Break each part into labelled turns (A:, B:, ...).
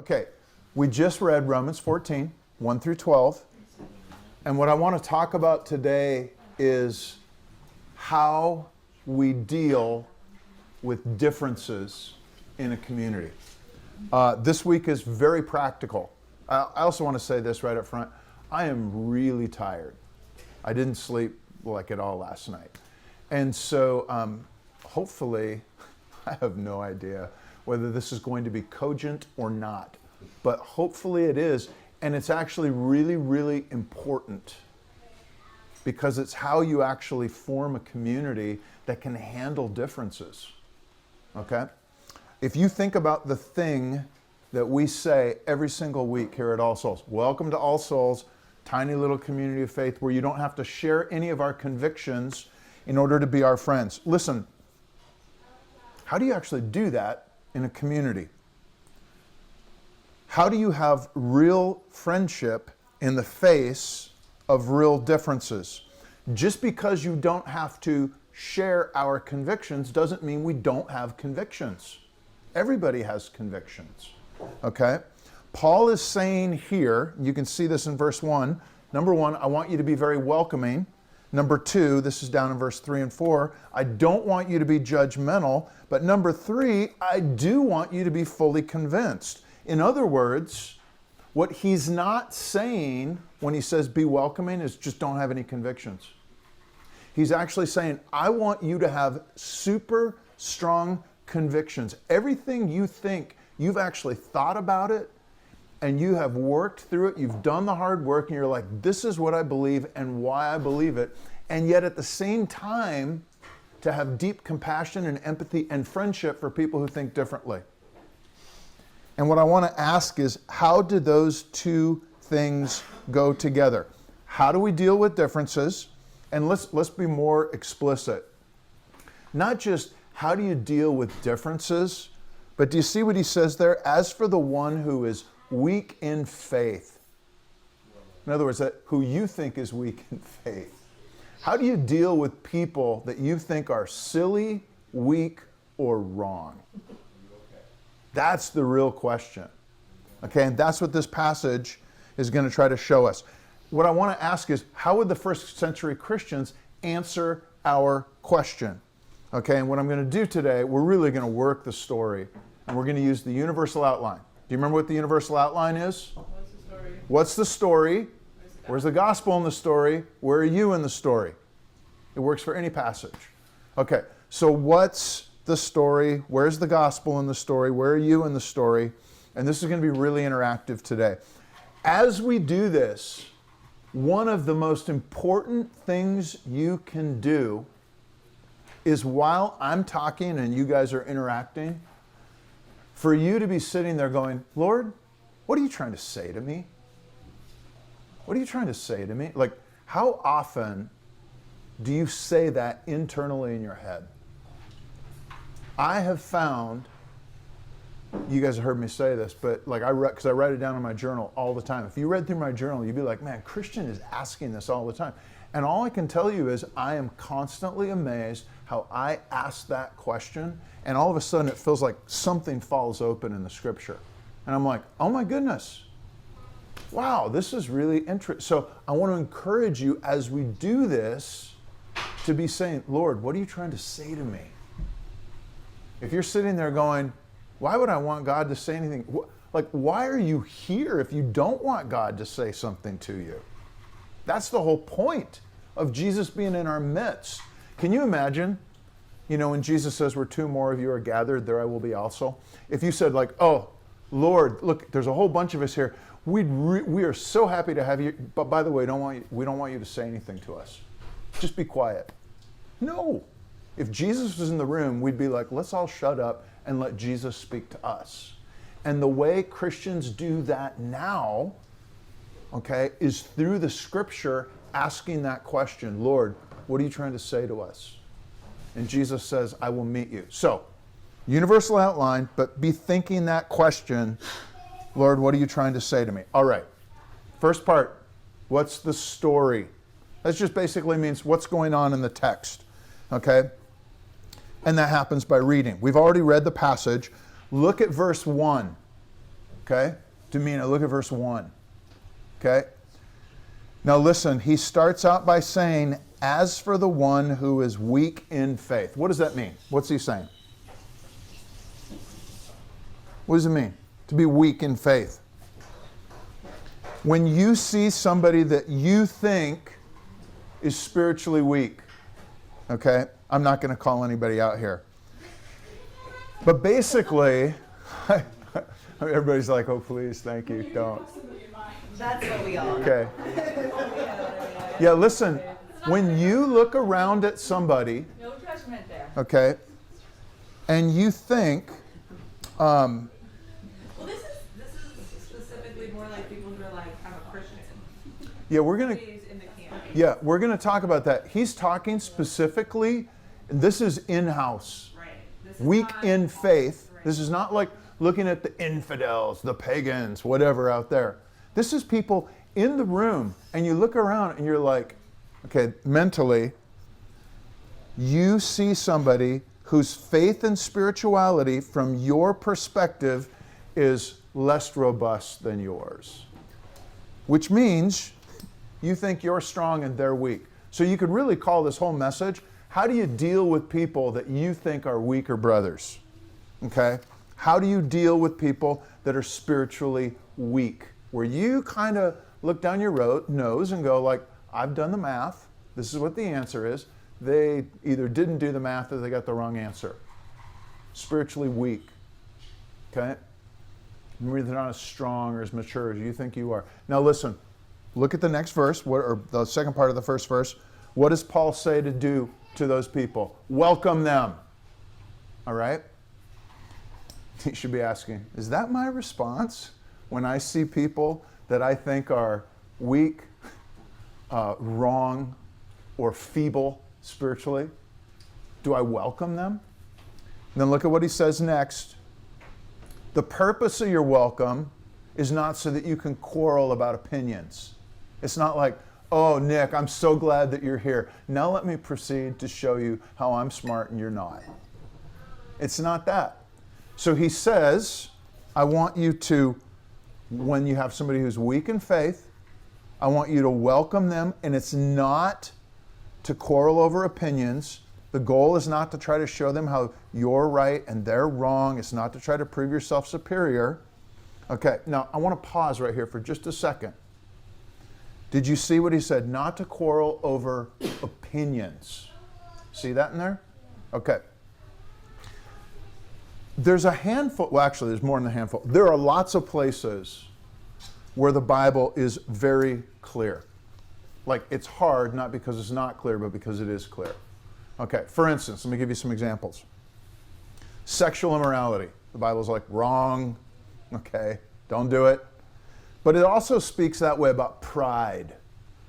A: Okay, we just read Romans 14, 1 through 12. And what I want to talk about today is how we deal with differences in a community. This week is very practical. I also want to say this right up front. I am really tired. I didn't sleep like at all last night. And so hopefully, I have no idea whether this is going to be cogent or not, but hopefully it is. And it's actually really, really important because it's how you actually form a community that can handle differences, okay? If you think about the thing that we say every single week here at All Souls, welcome to All Souls, tiny little community of faith where you don't have to share any of our convictions in order to be our friends. Listen, how do you actually do that in a community? How do you have real friendship in the face of real differences? Just because you don't have to share our convictions doesn't mean we don't have convictions. Everybody has convictions, okay? Paul is saying here, you can see this in verse 1, number 1, I want you to be very welcoming. Number 2, this is down in verse 3 and 4, I don't want you to be judgmental. But number 3, I do want you to be fully convinced. In other words, what he's not saying when he says be welcoming is just don't have any convictions. He's actually saying, I want you to have super strong convictions. Everything you think, you've actually thought about it, and you have worked through it, you've done the hard work, and you're like, this is what I believe and why I believe it. And yet at the same time, to have deep compassion and empathy and friendship for people who think differently. And what I want to ask is, how do those two things go together? How do we deal with differences? And let's be more explicit. Not just how do you deal with differences, but do you see what he says there? As for the one who is weak in faith. In other words, who you think is weak in faith. How do you deal with people that you think are silly, weak, or wrong? That's the real question. Okay, and that's what this passage is going to try to show us. What I want to ask is, how would the first century Christians answer our question? Okay, and what I'm going to do today, we're really going to work the story, and we're going to use the universal outline. Do you remember what the universal outline is?
B: What's the story?
A: What's the story? Where's the gospel in the story? Where are you in the story? It works for any passage. Okay, so what's the story? Where's the gospel in the story? Where are you in the story? And this is going to be really interactive today. As we do this, one of the most important things you can do is while I'm talking and you guys are interacting, for you to be sitting there going, Lord, what are you trying to say to me? What are you trying to say to me? Like, how often do you say that internally in your head? I have found, you guys have heard me say this, but like because I write it down in my journal all the time. If you read through my journal, you'd be like, man, Christian is asking this all the time. And all I can tell you is I am constantly amazed how I ask that question, and all of a sudden it feels like something falls open in the scripture. And I'm like, oh my goodness. Wow, this is really interesting. So I want to encourage you as we do this to be saying, Lord, what are you trying to say to me? If you're sitting there going, why would I want God to say anything? Like, why are you here if you don't want God to say something to you? That's the whole point of Jesus being in our midst. Can you imagine, when Jesus says, where two more of you are gathered, there I will be also. If you said like, oh, Lord, look, there's a whole bunch of us here. We are so happy to have you, but by the way, we don't want you to say anything to us. Just be quiet. No. If Jesus was in the room, we'd be like, let's all shut up and let Jesus speak to us. And the way Christians do that now, okay, is through the scripture asking that question, Lord, what are you trying to say to us? And Jesus says, I will meet you. So, universal outline, but be thinking that question, Lord, what are you trying to say to me? All right, first part, what's the story? That just basically means what's going on in the text, okay? And that happens by reading. We've already read the passage. Look at verse 1. Okay? Demeanor, look at verse 1. Okay? Now listen, he starts out by saying, as for the one who is weak in faith. What does that mean? What's he saying? What does it mean to be weak in faith? When you see somebody that you think is spiritually weak, okay? I'm not going to call anybody out here. But basically, everybody's like, oh, please, thank you, don't.
B: That's what we all.
A: Okay. Yeah, listen, when you look around at somebody,
B: No judgment there.
A: okay, and you think,
C: Well, this is specifically more like people who are like, I'm a Christian.
A: yeah, we're going to,
C: He's in the camp.
A: yeah, we're going to talk about that. He's talking specifically, and this is in-house.
C: Right. This is
A: Weak
C: not-
A: in faith.
C: Right.
A: This is not like looking at the infidels, the pagans, whatever out there. This is people in the room, and you look around and you're like, okay, mentally, you see somebody whose faith and spirituality from your perspective is less robust than yours. Which means you think you're strong and they're weak. So you could really call this whole message, how do you deal with people that you think are weaker brothers? Okay? How do you deal with people that are spiritually weak? Where you kind of look down your nose and go like, I've done the math. This is what the answer is. They either didn't do the math or they got the wrong answer. Spiritually weak. Okay? Maybe they're not as strong or as mature as you think you are. Now listen, look at the next verse, or the second part of the first verse. What does Paul say to do to those people? Welcome them. All right? You should be asking, is that my response when I see people that I think are weak, wrong, or feeble spiritually? Do I welcome them? And then look at what he says next. The purpose of your welcome is not so that you can quarrel about opinions. It's not like, oh, Nick, I'm so glad that you're here. Now let me proceed to show you how I'm smart and you're not. It's not that. So he says, I want you to, when you have somebody who's weak in faith, I want you to welcome them, and it's not to quarrel over opinions. The goal is not to try to show them how you're right and they're wrong. It's not to try to prove yourself superior. Okay, now I want to pause right here for just a second. Did you see what he said? Not to quarrel over opinions. See that in there? Okay. There's a handful, well actually there's more than a handful. There are lots of places where the Bible is very clear. Like it's hard, not because it's not clear, but because it is clear. Okay, for instance, let me give you some examples. Sexual immorality. The Bible's like, wrong, okay, don't do it. But it also speaks that way about pride,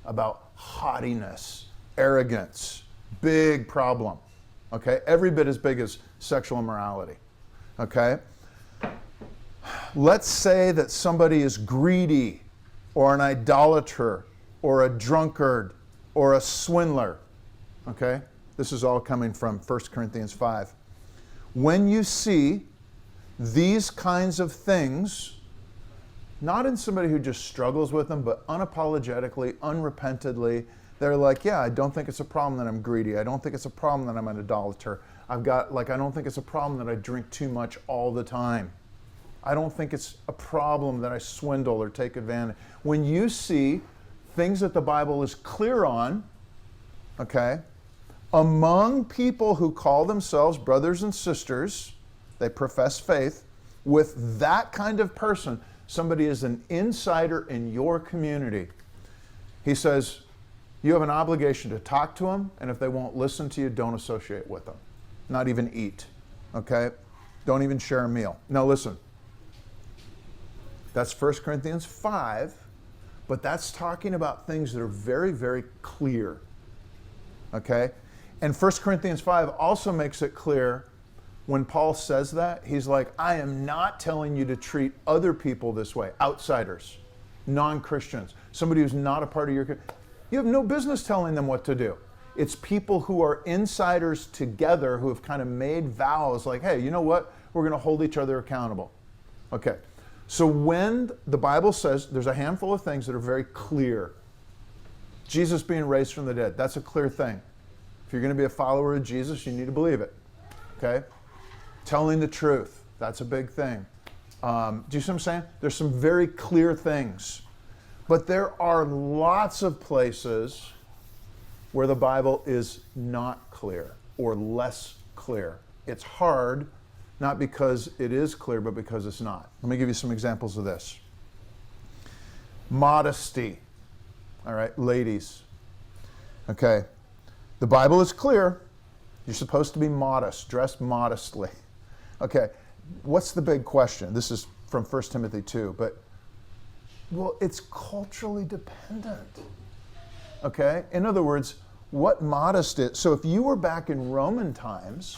A: about haughtiness, arrogance, big problem. Okay, every bit as big as sexual immorality. Okay? Let's say that somebody is greedy or an idolater or a drunkard or a swindler. Okay? This is all coming from 1 Corinthians 5. When you see these kinds of things, not in somebody who just struggles with them, but unapologetically, unrepentantly, they're like, yeah, I don't think it's a problem that I'm greedy. I don't think it's a problem that I'm an idolater. I don't think it's a problem that I drink too much all the time. I don't think it's a problem that I swindle or take advantage. When you see things that the Bible is clear on, okay, among people who call themselves brothers and sisters, they profess faith, with that kind of person, somebody is an insider in your community. He says, you have an obligation to talk to them, and if they won't listen to you, don't associate with them. Not even eat, okay? Don't even share a meal. Now listen, that's 1 Corinthians 5, but that's talking about things that are very, very clear, okay? And 1 Corinthians 5 also makes it clear when Paul says that, he's like, I am not telling you to treat other people this way, outsiders, non-Christians, somebody who's not a part of your community. You have no business telling them what to do. It's people who are insiders together who have kind of made vows like, hey, you know what? We're going to hold each other accountable. Okay, So when the Bible says there's a handful of things that are very clear, Jesus being raised from the dead, that's a clear thing. If you're going to be a follower of Jesus, you need to believe it. Okay? Telling the truth, that's a big thing. Do you see what I'm saying? There's some very clear things. But there are lots of places where the Bible is not clear or less clear. It's hard, not because it is clear, but because it's not. Let me give you some examples of this. Modesty. All right, ladies. Okay. The Bible is clear. You're supposed to be modest, dress modestly. Okay. What's the big question? This is from 1 Timothy 2, but, well, it's culturally dependent. Okay? In other words, what modest is. So if you were back in Roman times,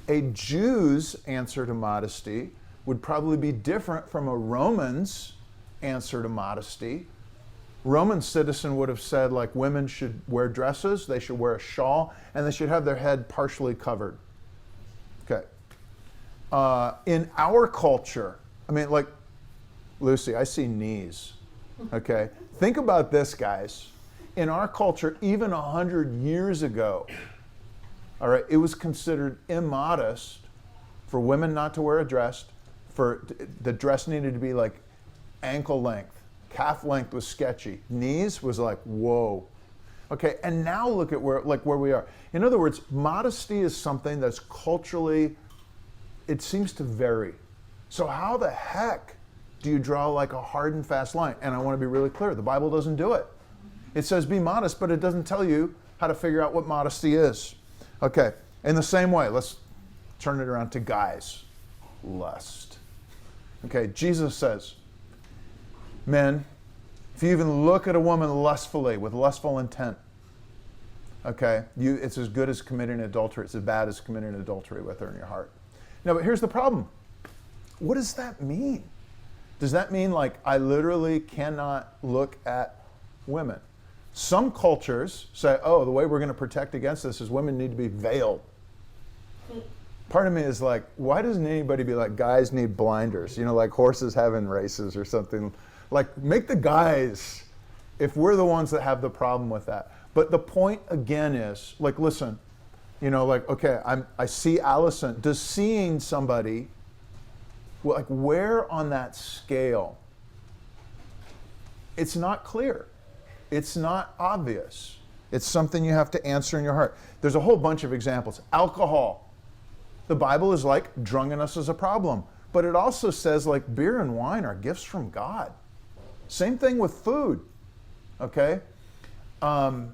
A: a Jew's answer to modesty would probably be different from a Roman's answer to modesty. Roman citizen would have said, like, women should wear dresses, they should wear a shawl, and they should have their head partially covered. Okay. In our culture, I mean, like, Lucy, I see knees. Okay. Think about this, guys. In our culture, even 100 years ago, all right, it was considered immodest for women not to wear a dress. The dress needed to be like ankle length. Calf length was sketchy. Knees was like, whoa. Okay, and now look at where we are. In other words, modesty is something that's culturally, it seems to vary. So how the heck do you draw like a hard and fast line? And I want to be really clear, the Bible doesn't do it. It says be modest, but it doesn't tell you how to figure out what modesty is. Okay, in the same way, let's turn it around to guys. Lust. Okay, Jesus says, men, if you even look at a woman lustfully, with lustful intent, okay, it's as good as committing adultery. It's as bad as committing adultery with her in your heart. Now, but here's the problem. What does that mean? Does that mean like I literally cannot look at women? Some cultures say, oh, the way we're going to protect against this is women need to be veiled. Part of me is like, why doesn't anybody be like, guys need blinders? You know, like horses having races or something. Like, make the guys, if we're the ones that have the problem with that. But the point again is, like, listen, you know, like, okay, I see Allison. Does seeing somebody, like, where on that scale? It's not clear. It's not obvious. It's something you have to answer in your heart. There's a whole bunch of examples. Alcohol. The Bible is like drunkenness is a problem. But it also says like beer and wine are gifts from God. Same thing with food. Okay? The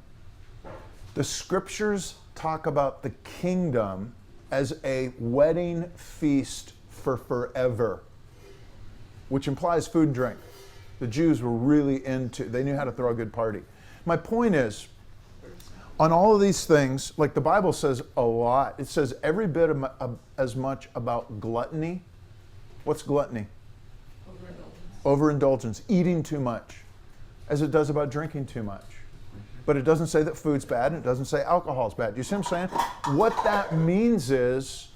A: scriptures talk about the kingdom as a wedding feast for forever, which implies food and drink. The Jews were really they knew how to throw a good party. My point is, on all of these things, like the Bible says a lot, it says every bit as much about gluttony. What's gluttony? Overindulgence, eating too much, as it does about drinking too much. But it doesn't say that food's bad, and it doesn't say alcohol's bad. Do you see what I'm saying? What that means is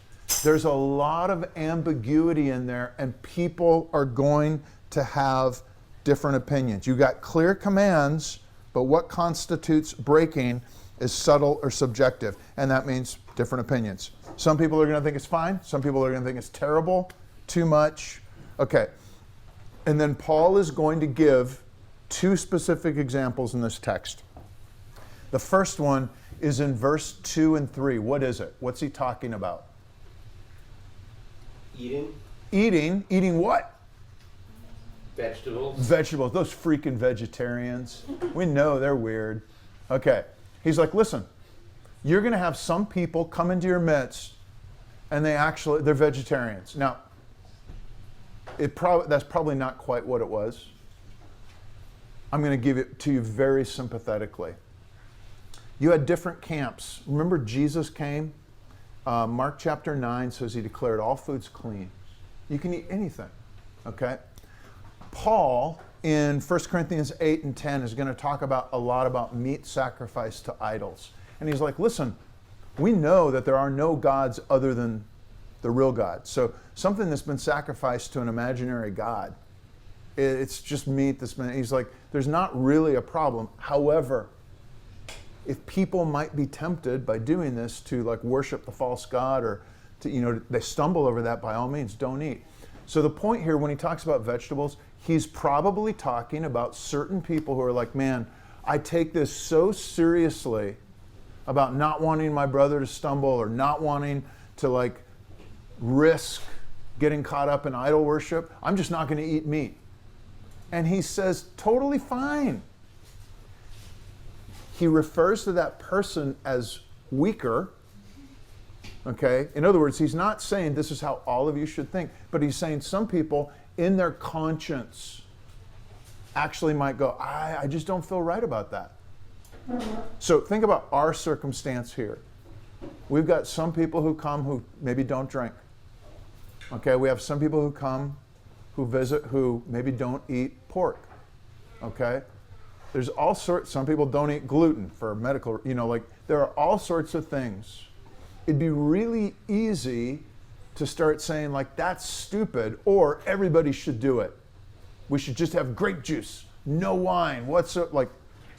A: there's a lot of ambiguity in there, and people are going to have different opinions. You got clear commands, but what constitutes breaking is subtle or subjective, and that means different opinions. Some people are going to think it's fine. Some people are going to think it's terrible, too much. Okay. And then Paul is going to give two specific examples in this text. The first one is in verse 2 and 3. What is it? What's he talking about?
D: Eating
A: what?
D: vegetables.
A: Vegetables, those freaking vegetarians. We know they're weird. Okay. He's like, listen, you're going to have some people come into your midst and they're vegetarians. Now, that's probably not quite what it was. I'm going to give it to you very sympathetically. You had different camps. Remember Jesus came? Mark chapter 9 says he declared all foods clean. You can eat anything, okay? Paul, in 1 Corinthians 8 and 10, is going to talk a lot about meat sacrificed to idols. And he's like, listen, we know that there are no gods other than the real God. So something that's been sacrificed to an imaginary God, it's just meat that's been, he's like, there's not really a problem. However, if people might be tempted by doing this to like worship the false god, or to, you know, they stumble over that, by all means, don't eat. So the point here, when he talks about vegetables, he's probably talking about certain people who are like, man, I take this so seriously about not wanting my brother to stumble, or not wanting to like risk getting caught up in idol worship. I'm just not going to eat meat. And he says, totally fine. He refers to that person as weaker. Okay? In other words, he's not saying this is how all of you should think, but he's saying some people in their conscience actually might go, I just don't feel right about that. So think about our circumstance here. We've got some people who come who maybe don't drink. Okay? We have some people who come, who visit, who maybe don't eat pork. Okay? There's all sorts, some people don't eat gluten for medical, you know, like there are all sorts of things. It'd be really easy to start saying like, that's stupid, or everybody should do it. We should just have grape juice, no wine, like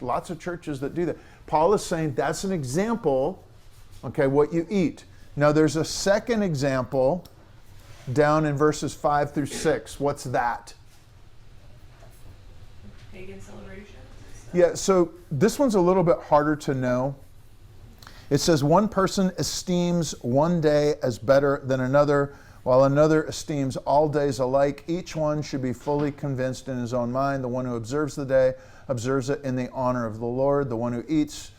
A: lots of churches that do that. Paul is saying that's an example, okay, what you eat. Now there's a second example down in verses 5 through 6. What's that?
C: Pagan celebrations.
A: Yeah, so this one's a little bit harder to know. It says, one person esteems one day as better than another, while another esteems all days alike. Each one should be fully convinced in his own mind. The one who observes the day observes it in the honor of the Lord. The one who eats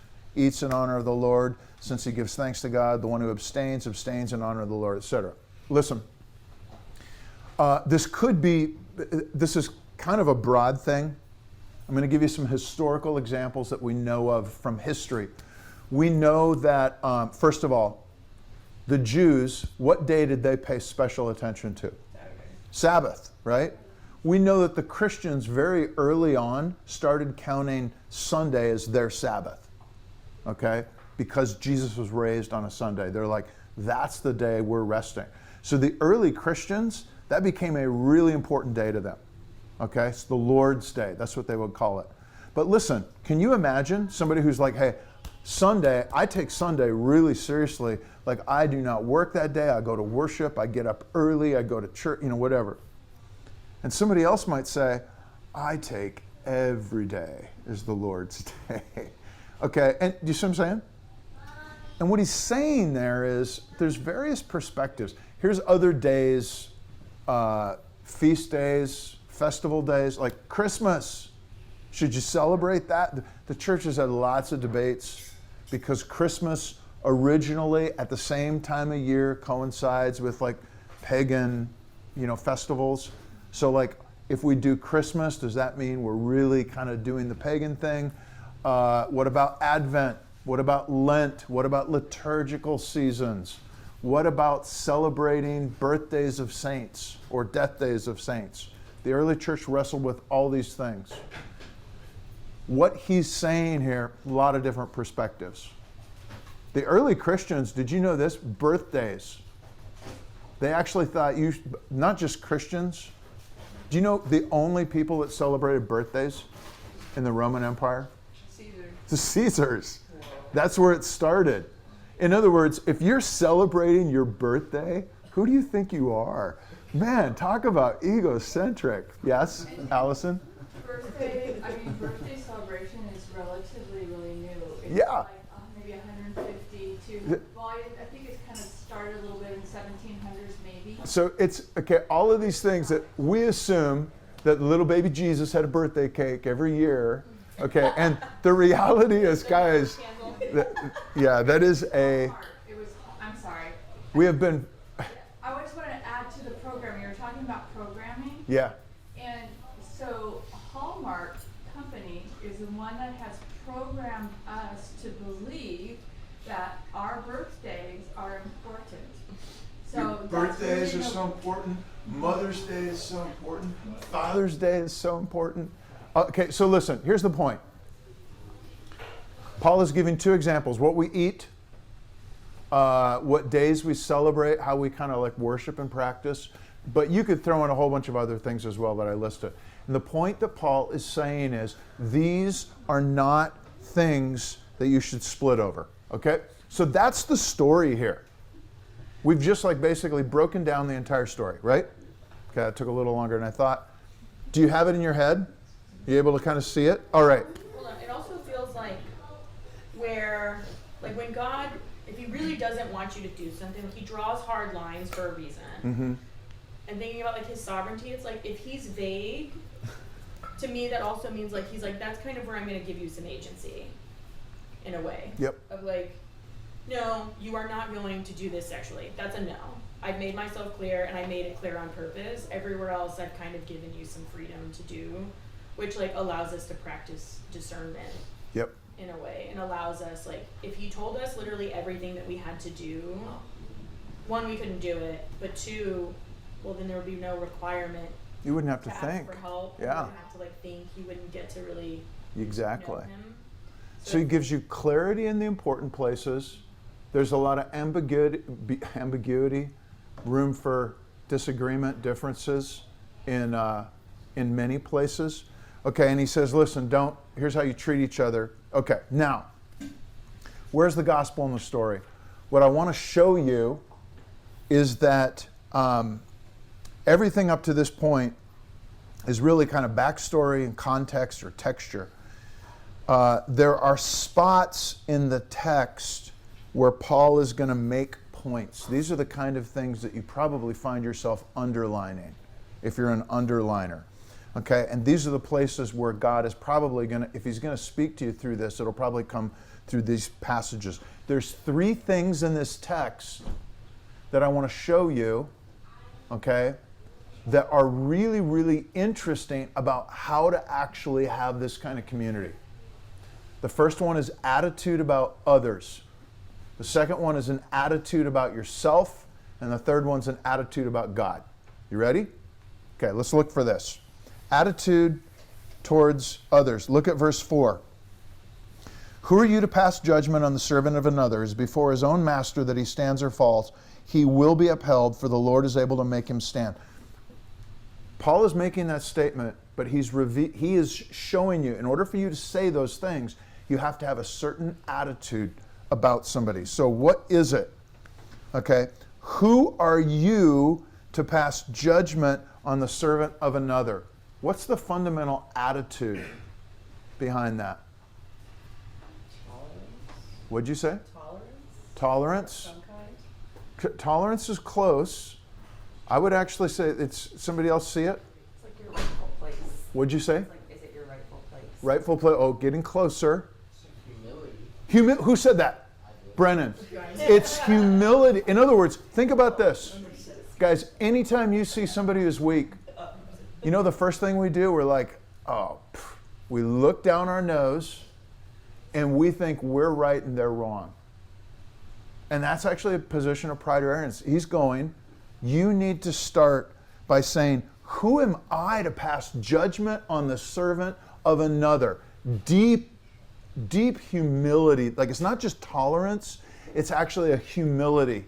A: in honor of the Lord, since he gives thanks to God. The one who abstains in honor of the Lord, etc. Listen, this is kind of a broad thing. I'm going to give you some historical examples that we know of from history. We know that, first of all, the Jews, what day did they pay special attention to? Sabbath, right? We know that the Christians very early on started counting Sunday as their Sabbath, okay? Because Jesus was raised on a Sunday. They're like, that's the day we're resting. So the early Christians, that became a really important day to them, okay? It's the Lord's Day. That's what they would call it. But listen, can you imagine somebody who's like, hey, Sunday, I take Sunday really seriously. Like, I do not work that day. I go to worship. I get up early. I go to church, you know, whatever. And somebody else might say, I take every day as the Lord's day. Okay, and do you see what I'm saying? And what he's saying there is there's various perspectives. Here's other days, feast days, festival days, like Christmas. Should you celebrate that? The church has had lots of debates because Christmas originally at the same time of year coincides with like pagan, you know, festivals. So like if we do Christmas, does that mean we're really kind of doing the pagan thing? What about Advent? What about Lent? What about liturgical seasons? What about celebrating birthdays of saints or death days of saints? The early church wrestled with all these things. What he's saying here, a lot of different perspectives. The early Christians, did you know this? Birthdays. They actually thought not just Christians. Do you know the only people that celebrated birthdays in the Roman Empire?
C: Caesar.
A: The Caesars. That's where it started. In other words, if you're celebrating your birthday, who do you think you are? Man, talk about egocentric. Yes, Allison?
D: Birthday celebration is relatively really new. It's
A: Yeah.
D: like maybe 150 to, well, I think it's kind of started a little bit in 1700s maybe.
A: So it's, okay, all of these things that we assume that little baby Jesus had a birthday cake every year, okay, and the reality is, guys, that is a,
D: I'm sorry.
A: we have been,
D: I just want to add to the programming. You were talking about programming.
A: yeah,
D: And so Hallmark Company is the one that has programmed us to believe that our birthdays are important. So
A: birthdays
D: really
A: are so important, Mother's Day is so important, Father's Day is so important. Okay, so listen, here's the point. Paul is giving two examples, what we eat what days we celebrate, how we kind of like worship and practice. But you could throw in a whole bunch of other things as well that I listed. And the point that Paul is saying is these are not things that you should split over. Okay? So that's the story here. We've just like basically broken down the entire story, right? Okay, that took a little longer than I thought. Do you have it in your head? You able to kind of see it? All right.
C: Hold on. It also feels like when God, if he really doesn't want you to do something, like he draws hard lines for a reason.
A: Mm-hmm.
C: And thinking about like his sovereignty, it's like if he's vague, to me that also means like he's like, that's kind of where I'm going to give you some agency, in a way.
A: Yep.
C: Of like, no, you are not going to do this sexually. That's a no. I've made myself clear, and I made it clear on purpose. Everywhere else, I've kind of given you some freedom to do, which like allows us to practice discernment.
A: Yep.
C: In a way, and allows us, like, if he told us literally everything that we had to do, one, we couldn't do it, but two, well, then there would be no requirement
A: You wouldn't have to
C: ask
A: think.
C: for help.
A: Yeah.
C: You wouldn't have to like think. You wouldn't get to really
A: Exactly.
C: know him.
A: So it gives you clarity in the important places. There's a lot of ambiguity, room for disagreement, differences in many places. Okay, and he says, listen, here's how you treat each other. Okay, now, where's the gospel in the story? What I want to show you is that everything up to this point is really kind of backstory and context or texture. There are spots in the text where Paul is going to make points. These are the kind of things that you probably find yourself underlining if you're an underliner. Okay, and these are the places where God is probably going to, if he's going to speak to you through this, it'll probably come through these passages. There's 3 things in this text that I want to show you, okay, that are really, really interesting about how to actually have this kind of community. The first one is attitude about others. The second one is an attitude about yourself. And the third one's an attitude about God. You ready? Okay, let's look for this. Attitude towards others. Look at verse 4. Who are you to pass judgment on the servant of another? As before his own master that he stands or falls, he will be upheld, for the Lord is able to make him stand. Paul is making that statement, but he is showing you, in order for you to say those things, you have to have a certain attitude about somebody. So what is it? Okay, who are you to pass judgment on the servant of another? What's the fundamental attitude behind that?
B: Tolerance.
A: What'd you say?
B: Tolerance.
A: Tolerance.
B: Some kind.
A: Tolerance is close. I would actually say it's somebody else see it?
B: It's like your rightful place.
A: What'd you say?
B: It's like, is it your rightful place?
A: Rightful place. Oh, getting closer.
E: Humility.
A: Who said that? Brennan. It's humility. In other words, think about this. Guys, anytime you see somebody who's weak, you know the first thing we do? We're like, we look down our nose and we think we're right and they're wrong. And that's actually a position of pride or arrogance. He's going, you need to start by saying, who am I to pass judgment on the servant of another? Deep humility. Like, it's not just tolerance, it's actually a humility.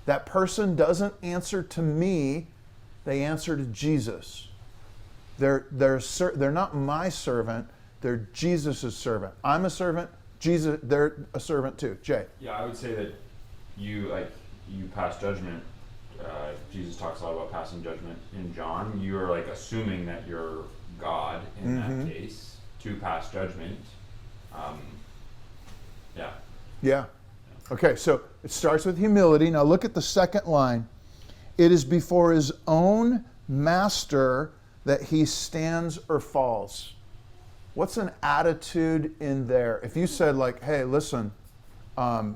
A: That person doesn't answer to me, they answer to Jesus. They're not my servant, they're Jesus' servant. I'm a servant, Jesus, they're a servant too. Jay.
F: Yeah, I would say that you pass judgment. Jesus talks a lot about passing judgment in John. You are like assuming that you're God in that case to pass judgment.
A: Yeah. Okay, so it starts with humility. Now look at the second line. It is before his own master that he stands or falls. What's an attitude in there? If you said like, hey, listen, I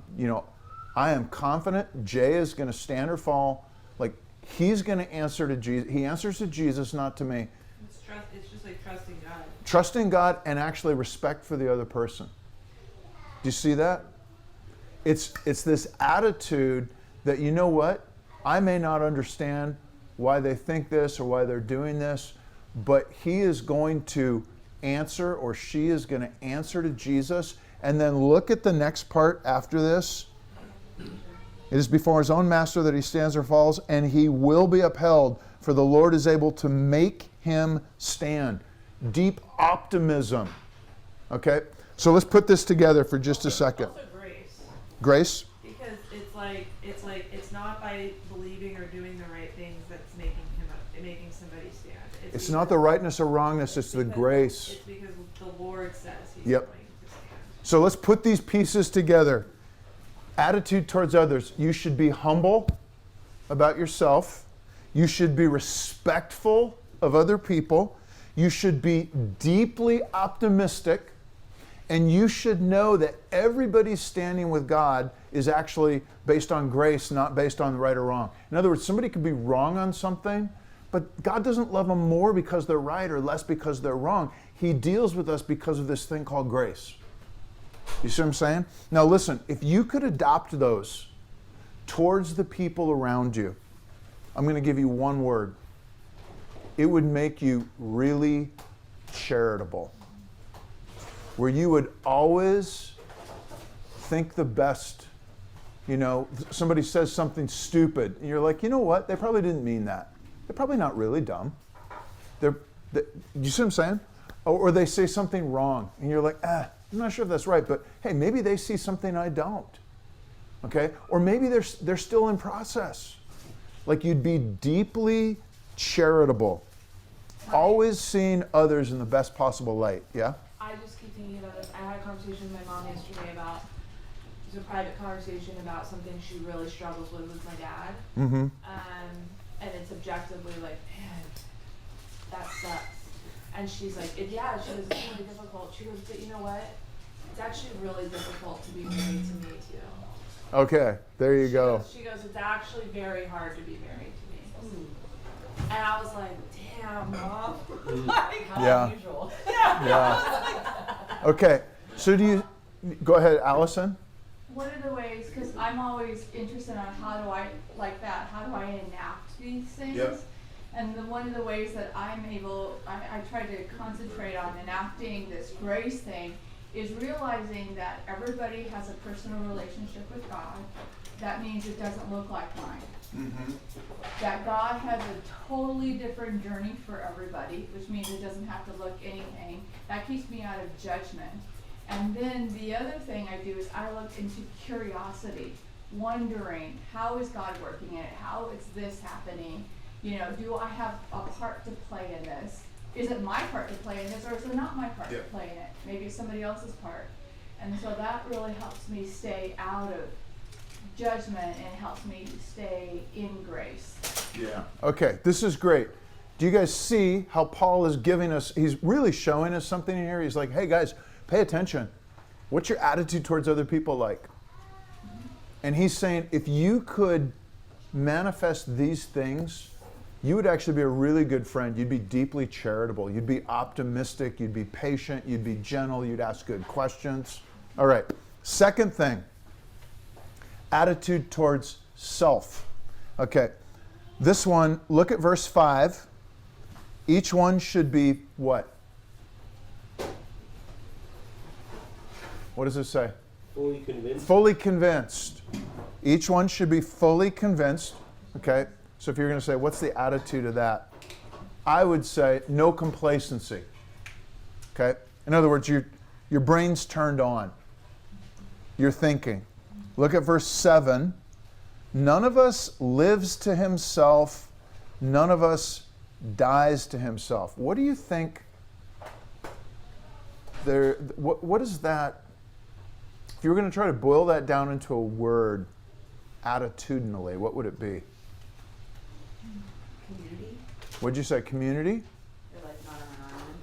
A: am confident Jay is going to stand or fall. Like, he's going to answer to Jesus. He answers to Jesus, not to me.
C: It's just like trusting God.
A: Trusting God and actually respect for the other person. Do you see that? It's this attitude that, you know what? I may not understand why they think this or why they're doing this, but he is going to answer, or she is going to answer to Jesus. And then look at the next part after this. It is before his own master that he stands or falls, and he will be upheld, for the Lord is able to make him stand. Deep optimism. Okay? So let's put this together for just a second.
B: Also grace.
A: Grace?
B: Because it's not by believing or doing the right things that's making somebody stand.
A: It's not the rightness or wrongness, it's the grace.
B: It's because the Lord says he's
A: Yep.
B: going to stand.
A: So let's put these pieces together. Attitude towards others. You should be humble about yourself. You should be respectful of other people. You should be deeply optimistic. And you should know that everybody's standing with God is actually based on grace, not based on right or wrong. In other words, somebody could be wrong on something, but God doesn't love them more because they're right or less because they're wrong. He deals with us because of this thing called grace. You see what I'm saying? Now listen, if you could adopt those towards the people around you, I'm going to give you one word. It would make you really charitable. Where you would always think the best. You know, somebody says something stupid, and you're like, you know what? They probably didn't mean that. They're probably not really dumb. You see what I'm saying? Or they say something wrong, and you're like, I'm not sure if that's right, but hey, maybe they see something I don't. Okay? Or maybe they're still in process. Like you'd be deeply charitable. Always seeing others in the best possible light. Yeah?
G: I just keep thinking about this. I had a conversation with my mom yesterday about, it was a private conversation about something she really struggles with my dad.
A: Mm-hmm.
G: And it's objectively like, man, that sucks. And she's like, yeah, she goes, it's really difficult. She goes, but you know what? It's actually really difficult to be married to me too.
A: Okay, there you go.
G: She goes, it's actually very hard to be married to me. And I was like, damn, Mom. Like, how
A: Yeah.
G: unusual.
A: Yeah. Okay, so go ahead, Allison.
D: One of the ways, because I'm always interested on how do I enact these things.
A: Yep.
D: And one of the ways that I try to concentrate on enacting this grace thing is realizing that everybody has a personal relationship with God. That means it doesn't look like mine. Mm-hmm. That God has a totally different journey for everybody, which means it doesn't have to look anything. That keeps me out of judgment. And then the other thing I do is I look into curiosity, wondering, how is God working in it? How is this happening? You know, do I have a part to play in this? Is it my part to play in this, or is it not my part to play in it? Maybe it's somebody else's part. And so that really helps me stay out of judgment and helps me stay in grace.
A: Yeah. Okay, this is great. Do you guys see how Paul is giving us, he's really showing us something in here. He's like, hey guys, pay attention. What's your attitude towards other people like? And he's saying, if you could manifest these things, you would actually be a really good friend. You'd be deeply charitable. You'd be optimistic. You'd be patient. You'd be gentle. You'd ask good questions. All right. Second thing, attitude towards self. Okay. This one, look at verse 5. Each one should be what? What does it say?
E: Fully convinced.
A: Fully convinced. Each one should be fully convinced. Okay. So if you're going to say, what's the attitude of that? I would say no complacency. Okay? In other words, your brain's turned on. You're thinking. Look at verse 7. None of us lives to himself. None of us dies to himself. What do you think there, what is that? If you were going to try to boil that down into a word, attitudinally, what would it be?
B: Community.
A: What'd you say, community?
B: You're like not on an island.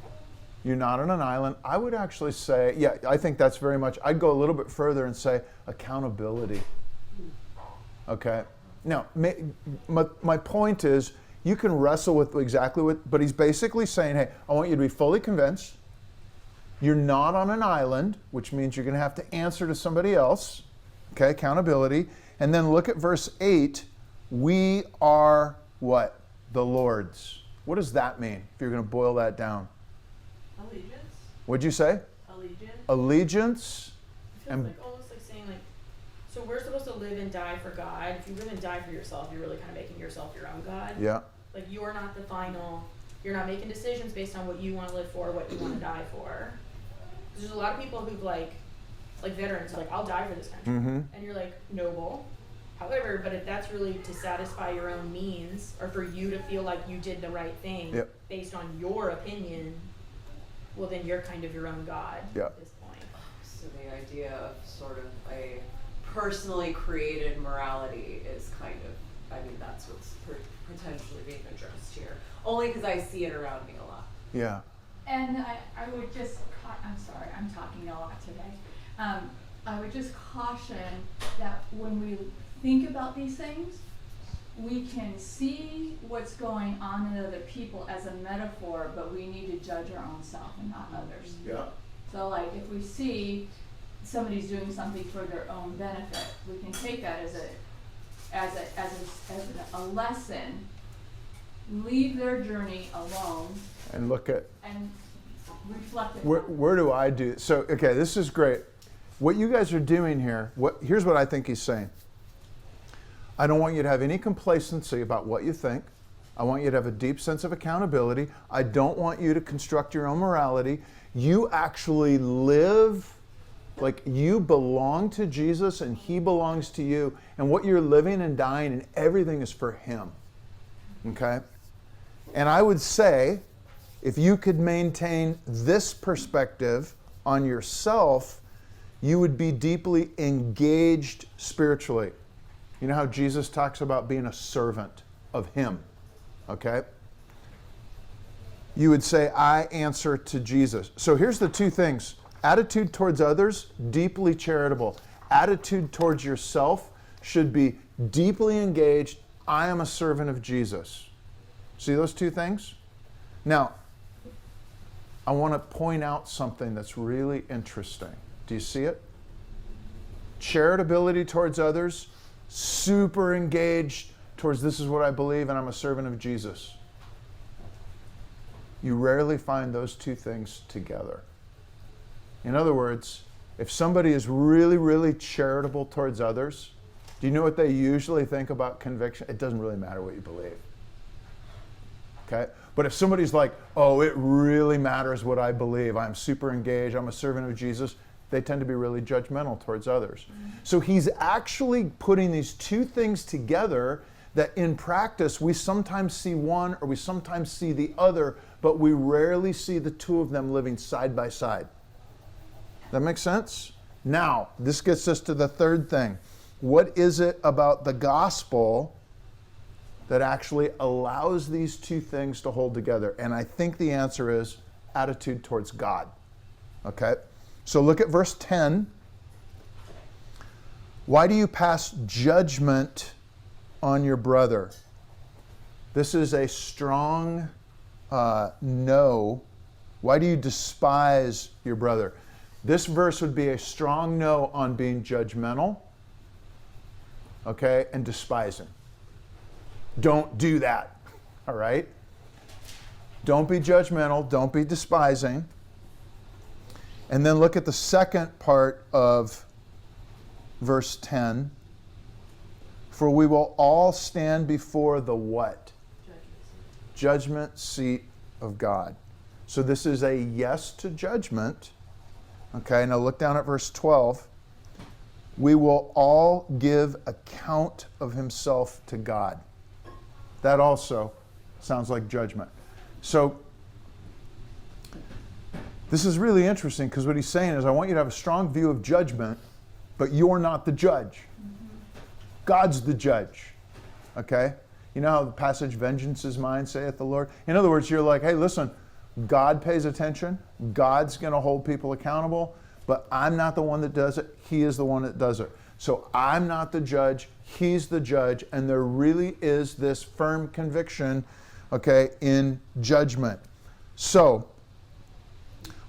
A: You're not on an island. I would actually say, yeah, I think that's very much, I'd go a little bit further and say accountability. Okay? Now, my point is, you can wrestle with exactly what, but he's basically saying, hey, I want you to be fully convinced. You're not on an island, which means you're going to have to answer to somebody else. Okay, accountability. And then look at verse 8. We are what? The Lord's. What does that mean, if you're going to boil that down?
B: Allegiance.
A: What'd you say?
B: Allegiance.
A: Allegiance.
C: It feels like almost like saying like So we're supposed to live and die for God. If you live and die for yourself, you're really kind of making yourself your own God.
A: Yeah.
C: Like, you're not the final, you're not making decisions based on what you want to live for, what you want to die for. There's a lot of people who've like veterans are like, I'll die for this country.
A: Mm-hmm.
C: And you're like, noble. However, but if that's really to satisfy your own means, or for you to feel like you did the right thing
A: Yep.
C: based on your opinion, well, then you're kind of your own God
A: Yep.
C: at this point.
H: So the idea of sort of a personally created morality is kind of, I mean, that's what's potentially being addressed here. Only because I see it around me a lot.
A: Yeah.
D: And I would just, I'm sorry, I'm talking a lot today. I would just caution that when we think about these things, we can see what's going on in other people as a metaphor, but we need to judge our own self and not others.
A: Yeah.
D: So like if we see somebody's doing something for their own benefit, we can take that as a lesson, leave their journey alone,
A: And look at
D: and reflect it.
A: where do I do so? Okay, this is great. What you guys are doing here. Here's what I think he's saying. I don't want you to have any complacency about what you think. I want you to have a deep sense of accountability. I don't want you to construct your own morality. You actually live like you belong to Jesus and he belongs to you. And what you're living and dying and everything is for him. Okay? And I would say, if you could maintain this perspective on yourself, you would be deeply engaged spiritually. You know how Jesus talks about being a servant of him, okay? You would say, I answer to Jesus. So here's the two things. Attitude towards others, deeply charitable. Attitude towards yourself should be deeply engaged. I am a servant of Jesus. See those two things? Now, I want to point out something that's really interesting. Do you see it? Charitability towards others, super engaged towards this is what I believe and I'm a servant of Jesus. You rarely find those two things together. In other words, if somebody is really, really charitable towards others, do you know what they usually think about conviction? It doesn't really matter what you believe. Okay? But if somebody's like, oh, it really matters what I believe, I'm super engaged, I'm a servant of Jesus, they tend to be really judgmental towards others. So he's actually putting these two things together that in practice we sometimes see one or we sometimes see the other, but we rarely see the two of them living side by side. That makes sense? Now, this gets us to the third thing. What is it about the gospel that actually allows these two things to hold together? And I think the answer is attitude towards God. Okay? So look at verse 10. Why do you pass judgment on your brother? This is a strong no. Why do you despise your brother? This verse would be a strong no on being judgmental, okay, and despising. Don't do that, all right? Don't be judgmental, don't be despising. And then look at the second part of verse 10. For we will all stand before the what? Judgment seat of God. So this is a yes to judgment. Okay, now look down at verse 12. We will all give account of himself to God. That also sounds like judgment. So this is really interesting because what he's saying is I want you to have a strong view of judgment, but you're not the judge. God's the judge. Okay? You know how the passage, vengeance is mine, saith the Lord? In other words, you're like, hey, listen, God pays attention. God's going to hold people accountable, but I'm not the one that does it. He is the one that does it. So I'm not the judge. He's the judge. And there really is this firm conviction, okay, in judgment. So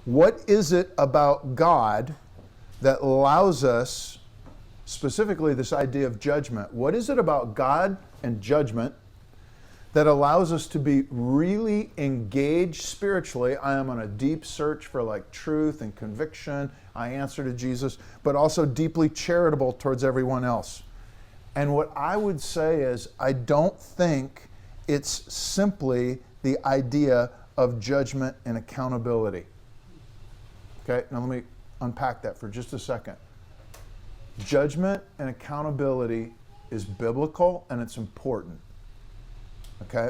A: what is it about God that allows us, specifically this idea of judgment? What is it about God and judgment that allows us to be really engaged spiritually. I am on a deep search for like truth and conviction. I answer to Jesus, but also deeply charitable towards everyone else. And what I would say is, I don't think it's simply the idea of judgment and accountability. Okay, now let me unpack that for just a second. Judgment and accountability is biblical and it's important. Okay?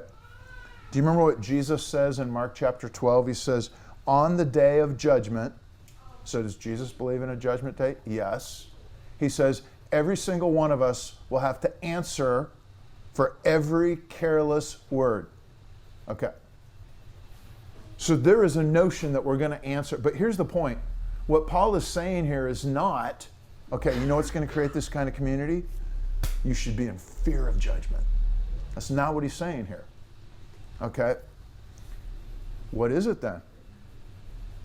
A: Do you remember what Jesus says in Mark chapter 12? He says, on the day of judgment, so does Jesus believe in a judgment day? Yes. He says, every single one of us will have to answer for every careless word. Okay. So there is a notion that we're going to answer. But here's the point. What Paul is saying here is not, okay, you know what's going to create this kind of community? You should be in fear of judgment. That's not what he's saying here. Okay? What is it then?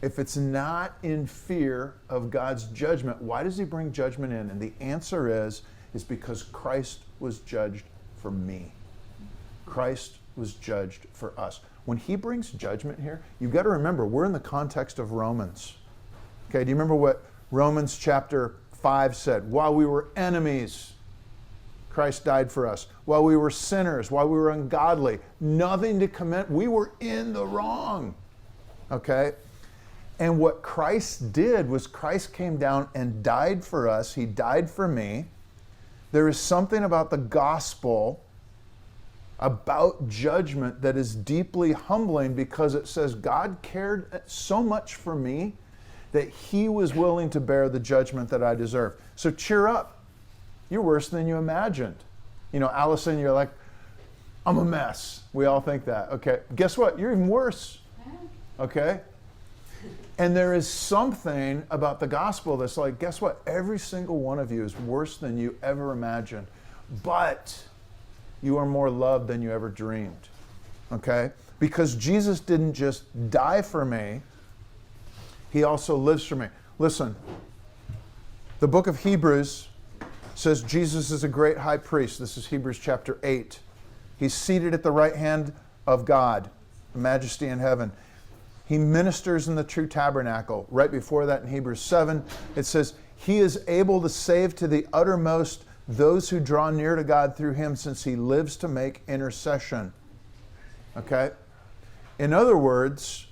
A: If it's not in fear of God's judgment, why does he bring judgment in? And the answer is because Christ was judged for me. Christ was judged for us. When he brings judgment here, you've got to remember, we're in the context of Romans. Okay, do you remember what Romans chapter 5 said? While we were enemies, Christ died for us. While we were sinners, while we were ungodly, nothing to commend. We were in the wrong. Okay? And what Christ did was Christ came down and died for us. He died for me. There is something about the gospel, about judgment, that is deeply humbling, because it says God cared so much for me that he was willing to bear the judgment that I deserve. So cheer up. You're worse than you imagined. You know, Allison, you're like, I'm a mess. We all think that. Okay, guess what? You're even worse. Okay? And there is something about the gospel that's like, guess what? Every single one of you is worse than you ever imagined. But you are more loved than you ever dreamed. Okay? Because Jesus didn't just die for me, he also lives for me. Listen, the book of Hebrews says Jesus is a great high priest. This is Hebrews chapter 8. He's seated at the right hand of God, majesty in heaven. He ministers in the true tabernacle. Right before that in Hebrews 7, it says, he is able to save to the uttermost those who draw near to God through him, since he lives to make intercession. Okay? In other words,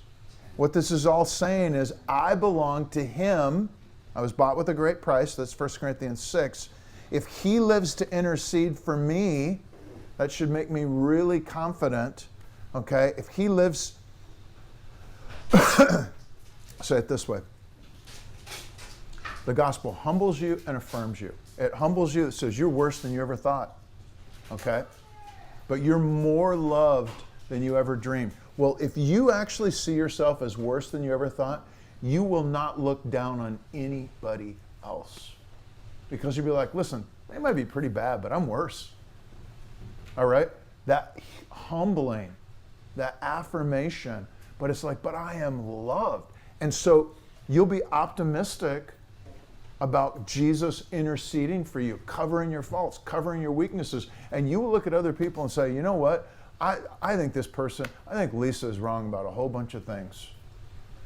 A: what this is all saying is, I belong to him. I was bought with a great price. That's 1 Corinthians 6. If he lives to intercede for me, that should make me really confident. Okay? If he lives, say it this way. The gospel humbles you and affirms you. It humbles you. It says you're worse than you ever thought. Okay? But you're more loved than you ever dreamed. Well, if you actually see yourself as worse than you ever thought, you will not look down on anybody else. Because you'll be like, listen, they might be pretty bad, but I'm worse. All right? That humbling, that affirmation, but it's like, but I am loved. And so you'll be optimistic about Jesus interceding for you, covering your faults, covering your weaknesses. And you will look at other people and say, you know what? I think this person, I think Lisa is wrong about a whole bunch of things.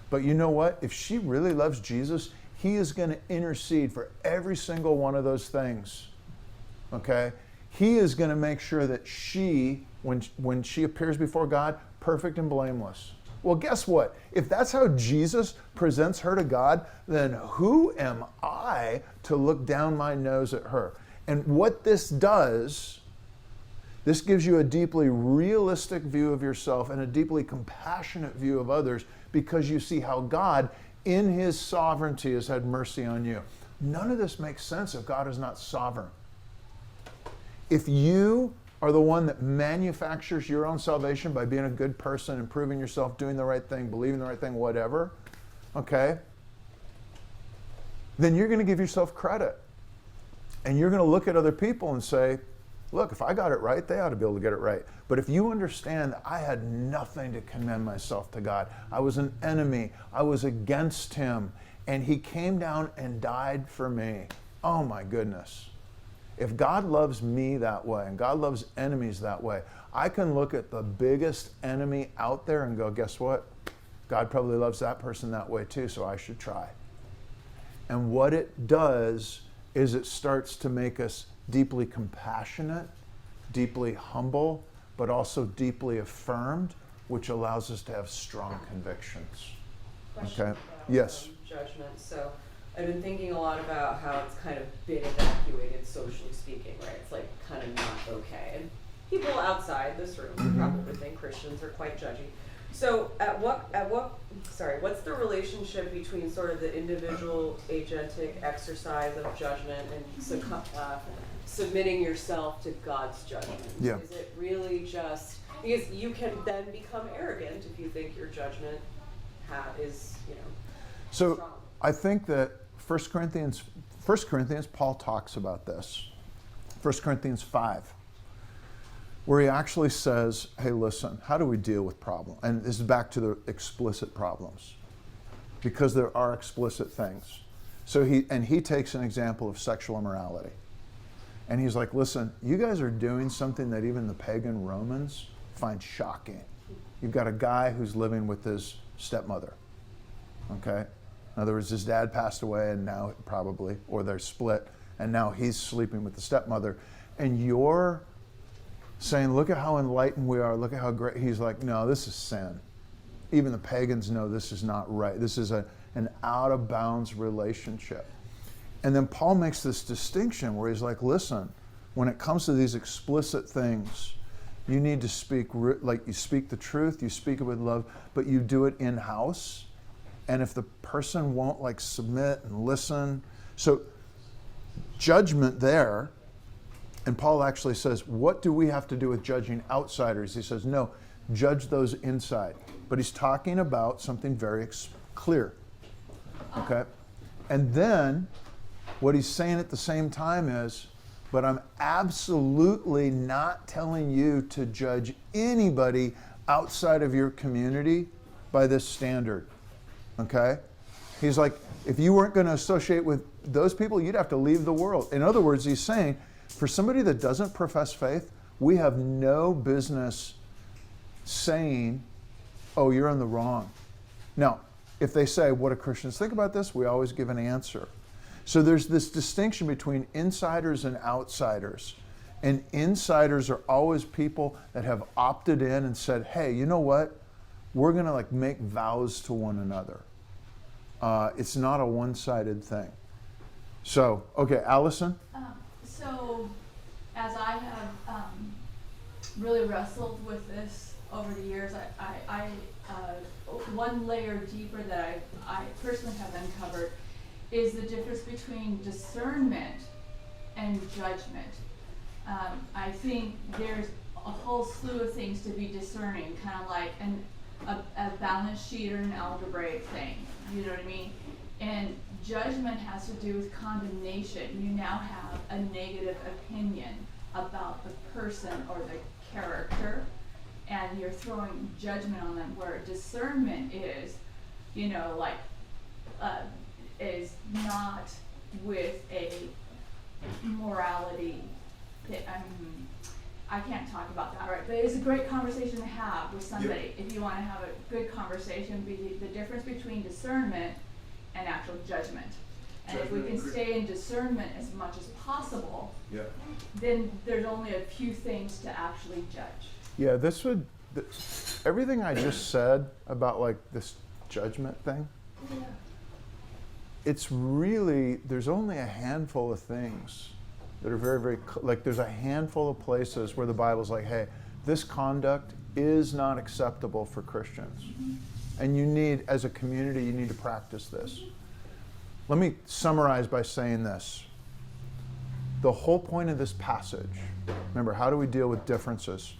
A: But you know what? If she really loves Jesus, he is going to intercede for every single one of those things. Okay? He is going to make sure that she, when she appears before God, perfect and blameless. Well, guess what? If that's how Jesus presents her to God, then who am I to look down my nose at her? And what this does, this gives you a deeply realistic view of yourself and a deeply compassionate view of others, because you see how God, in his sovereignty, has had mercy on you. None of this makes sense if God is not sovereign. If you are the one that manufactures your own salvation by being a good person, improving yourself, doing the right thing, believing the right thing, whatever, okay, then you're going to give yourself credit. And you're going to look at other people and say, look, if I got it right, they ought to be able to get it right. But if you understand I had nothing to commend myself to God, I was an enemy, I was against him, and he came down and died for me. Oh my goodness. If God loves me that way and God loves enemies that way, I can look at the biggest enemy out there and go, guess what? God probably loves that person that way too, so I should try. And what it does is it starts to make us deeply compassionate, deeply humble, but also deeply affirmed, which allows us to have strong convictions.
H: Question
A: Okay.
H: about,
A: Yes.
H: Judgment. So I've been thinking a lot about how it's kind of been evacuated, socially speaking, right? It's like kind of not okay. And people outside this room probably think Christians are quite judgy. So what's the relationship between sort of the individual agentic exercise of judgment and submitting yourself to God's judgment?
A: Yeah.
H: Is it really just, because you can then become arrogant if you think your judgment is,
A: So
H: strong.
A: I think that 1 Corinthians, Paul talks about this. 1 Corinthians 5, where he actually says, hey, listen, how do we deal with problems? And this is back to the explicit problems, because there are explicit things. So he takes an example of sexual immorality. And he's like, listen, you guys are doing something that even the pagan Romans find shocking. You've got a guy who's living with his stepmother, okay? In other words, his dad passed away and now probably, or they're split, and now he's sleeping with the stepmother. And you're saying, look at how enlightened we are, look at how great. He's like, no, this is sin. Even the pagans know this is not right. This is an out of bounds relationship. And then Paul makes this distinction where he's like, listen, when it comes to these explicit things, you need to speak, like you speak the truth, you speak it with love, but you do it in-house. And if the person won't like submit and listen, so judgment there, and Paul actually says, what do we have to do with judging outsiders? He says, no, judge those inside. But he's talking about something very clear, okay? And then what he's saying at the same time is, but I'm absolutely not telling you to judge anybody outside of your community by this standard, okay? He's like, if you weren't going to associate with those people, you'd have to leave the world. In other words, he's saying, for somebody that doesn't profess faith, we have no business saying, oh, you're in the wrong. Now, if they say, what do Christians think about this? We always give an answer. So there's this distinction between insiders and outsiders. And insiders are always people that have opted in and said, hey, you know what? We're going to like make vows to one another. It's not a one-sided thing. So, okay, Allison?
D: So, as I have really wrestled with this over the years, I one layer deeper that I personally have uncovered is the difference between discernment and judgment. I think there's a whole slew of things to be discerning, kind of like a balance sheet or an algebraic thing, you know what I mean? And judgment has to do with condemnation. You now have a negative opinion about the person or the character, and you're throwing judgment on them, where discernment is, is not with a morality. I can't talk about that, right? But it's a great conversation to have with somebody. If you want to have a good conversation, the difference between discernment and actual judgment. And if we can stay in discernment as much as possible, then there's only a few things to actually judge.
A: Yeah, everything I just said about like this judgment thing, it's really, there's only a handful of things that are very, very, like there's a handful of places where the Bible's like, hey, this conduct is not acceptable for Christians. And you need, as a community, you need to practice this. Let me summarize by saying this. The whole point of this passage, remember, how do we deal with differences?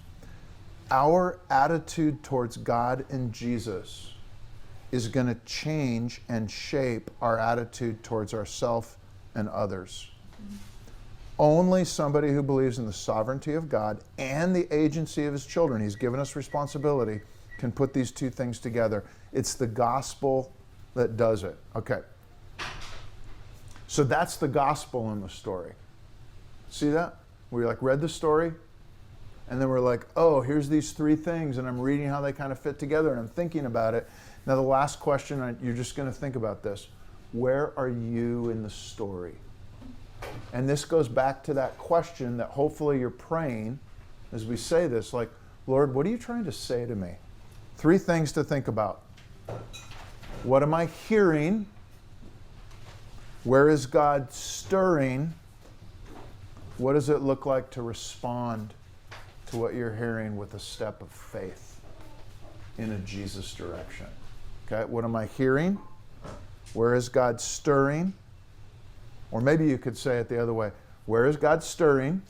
A: Our attitude towards God and Jesus is going to change and shape our attitude towards ourselves and others. Only somebody who believes in the sovereignty of God and the agency of his children, he's given us responsibility, can put these two things together. It's the gospel that does it. Okay. So that's the gospel in the story. See that? We like read the story, and then we're like, oh, here's these 3 things, and I'm reading how they kind of fit together, and I'm thinking about it. Now the last question, you're just going to think about this. Where are you in the story? And this goes back to that question that hopefully you're praying as we say this, like, Lord, what are you trying to say to me? 3 things to think about. What am I hearing? Where is God stirring? What does it look like to respond to what you're hearing with a step of faith in a Jesus direction? Okay, what am I hearing? Where is God stirring? Or maybe you could say it the other way. Where is God stirring,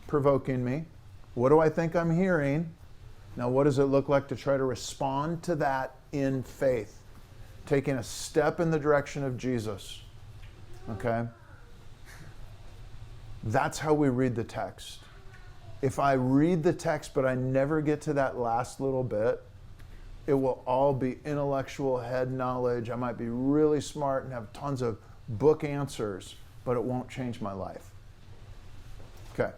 A: provoking me? What do I think I'm hearing? Now, what does it look like to try to respond to that in faith? Taking a step in the direction of Jesus. Okay? That's how we read the text. If I read the text but I never get to that last little bit, it will all be intellectual head knowledge. I might be really smart and have tons of book answers, but it won't change my life. Okay.